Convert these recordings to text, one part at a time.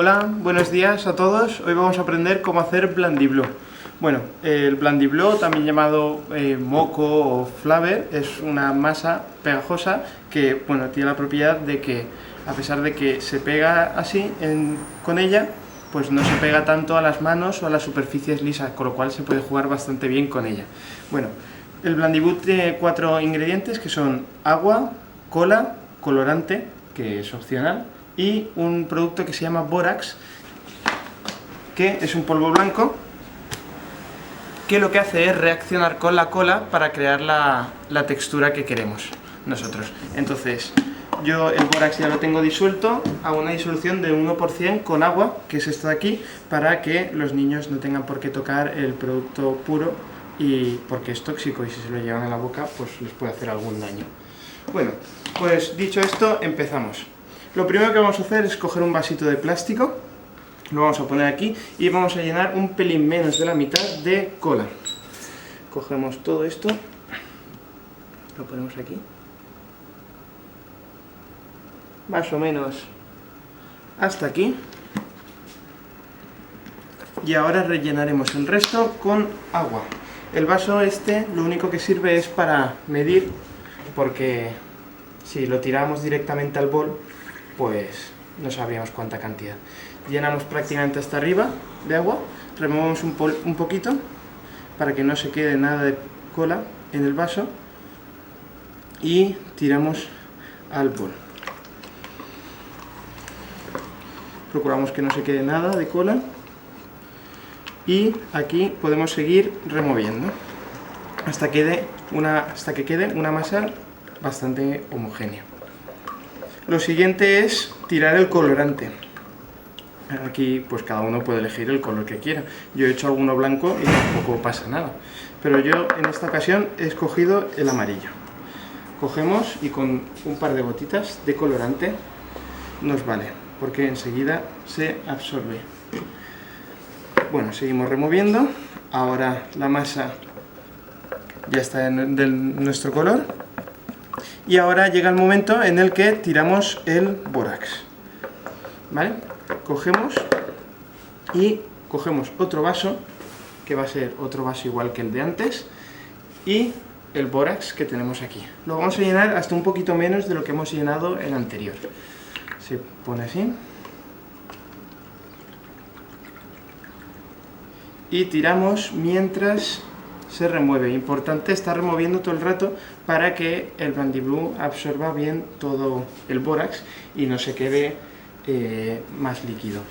Hola, buenos días a todos. Hoy vamos a aprender cómo hacer Blandiblue. Bueno, el Blandiblue, también llamado moco o flaver, es una masa pegajosa que, bueno, tiene la propiedad de que, a pesar de que se pega así con ella, pues no se pega tanto a las manos o a las superficies lisas, con lo cual se puede jugar bastante bien con ella. Bueno, el Blandiblue tiene 4 ingredientes que son agua, cola, colorante, que es opcional, y un producto que se llama bórax, que es un polvo blanco, que lo que hace es reaccionar con la cola para crear la textura que queremos nosotros. Entonces, yo el bórax ya lo tengo disuelto, hago una disolución de 1% con agua, que es esto de aquí, para que los niños no tengan por qué tocar el producto puro, y porque es tóxico y si se lo llevan a la boca pues les puede hacer algún daño. Bueno, pues dicho esto, empezamos. Lo primero que vamos a hacer es coger un vasito de plástico, lo vamos a poner aquí y vamos a llenar un pelín menos de la mitad de cola. Cogemos todo esto, lo ponemos aquí, más o menos hasta aquí, y ahora rellenaremos el resto con agua. El vaso este lo único que sirve es para medir, porque si lo tiramos directamente al bol, pues no sabríamos cuánta cantidad. Llenamos prácticamente hasta arriba de agua, removemos un poquito para que no se quede nada de cola en el vaso y tiramos al bol. Procuramos que no se quede nada de cola y aquí podemos seguir removiendo hasta que quede una masa bastante homogénea. Lo siguiente es tirar el colorante. Aquí pues cada uno puede elegir el color que quiera. Yo he hecho alguno blanco y tampoco pasa nada. Pero yo en esta ocasión he escogido el amarillo. Cogemos y con un par de gotitas de colorante nos vale, porque enseguida se absorbe. Bueno, seguimos removiendo. Ahora la masa ya está de nuestro color. Y ahora llega el momento en el que tiramos el bórax. ¿Vale? Cogemos otro vaso, que va a ser otro vaso igual que el de antes, y el bórax que tenemos aquí. Lo vamos a llenar hasta un poquito menos de lo que hemos llenado el anterior. Se pone así. Y tiramos mientras se remueve. Importante estar removiendo todo el rato para que el Blandiblue absorba bien todo el bórax y no se quede más líquido.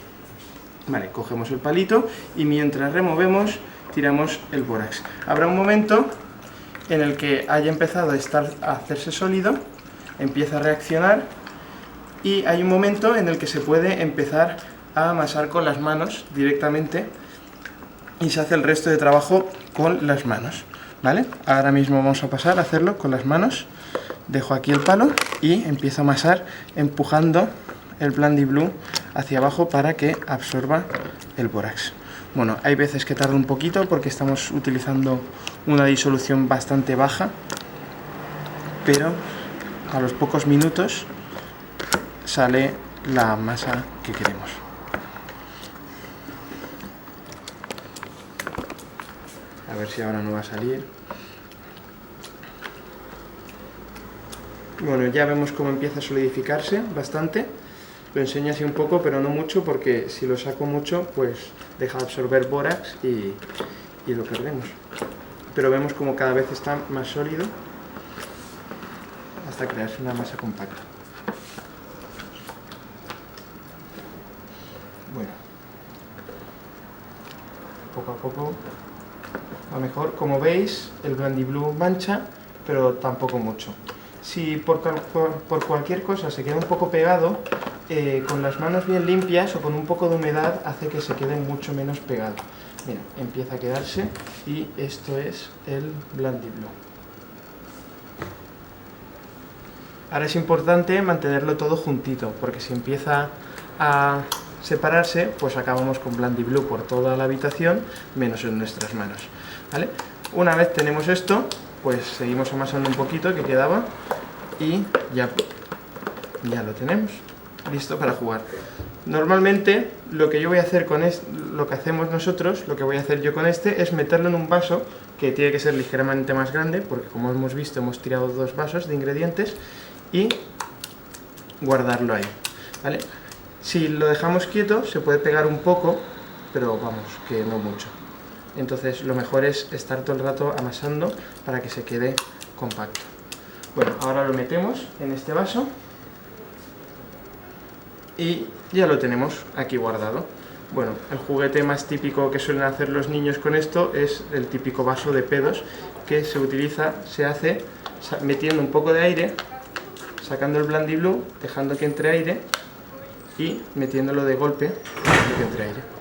Vale, cogemos el palito y mientras removemos tiramos el bórax. Habrá un momento en el que haya empezado a hacerse sólido, empieza a reaccionar, y hay un momento en el que se puede empezar a amasar con las manos directamente y se hace el resto de trabajo con las manos, ¿vale? Ahora mismo vamos a pasar a hacerlo con las manos. Dejo aquí el palo y empiezo a amasar empujando el Blandiblue hacia abajo para que absorba el bórax. Bueno, hay veces que tarda un poquito porque estamos utilizando una disolución bastante baja, pero a los pocos minutos sale la masa que queremos. A ver si ahora no va a salir. Bueno, ya vemos cómo empieza a solidificarse bastante. Lo enseño así un poco, pero no mucho, porque si lo saco mucho, pues deja de absorber bórax y lo perdemos. Pero vemos como cada vez está más sólido hasta crearse una masa compacta. Bueno, poco a poco va mejor. Como veis, el Blandiblue mancha, pero tampoco mucho. Si por cualquier cosa se queda un poco pegado, con las manos bien limpias o con un poco de humedad hace que se quede mucho menos pegado. Mira, empieza a quedarse y esto es el Blandiblue. Ahora es importante mantenerlo todo juntito, porque si empieza a separarse, pues acabamos con Blandiblue por toda la habitación, menos en nuestras manos, ¿vale? Una vez tenemos esto, pues seguimos amasando un poquito que quedaba y ya lo tenemos listo para jugar. Normalmente lo que yo voy a hacer con lo que hacemos nosotros, lo que voy a hacer yo con este es meterlo en un vaso que tiene que ser ligeramente más grande, porque como hemos visto hemos tirado 2 vasos de ingredientes, y guardarlo ahí, ¿vale? Si lo dejamos quieto se puede pegar un poco, pero vamos, que no mucho. Entonces lo mejor es estar todo el rato amasando para que se quede compacto. Bueno, ahora lo metemos en este vaso y ya lo tenemos aquí guardado. Bueno, el juguete más típico que suelen hacer los niños con esto es el típico vaso de pedos, que se hace metiendo un poco de aire, sacando el Blandiblue, dejando que entre aire y metiéndolo de golpe, dejando que entre aire.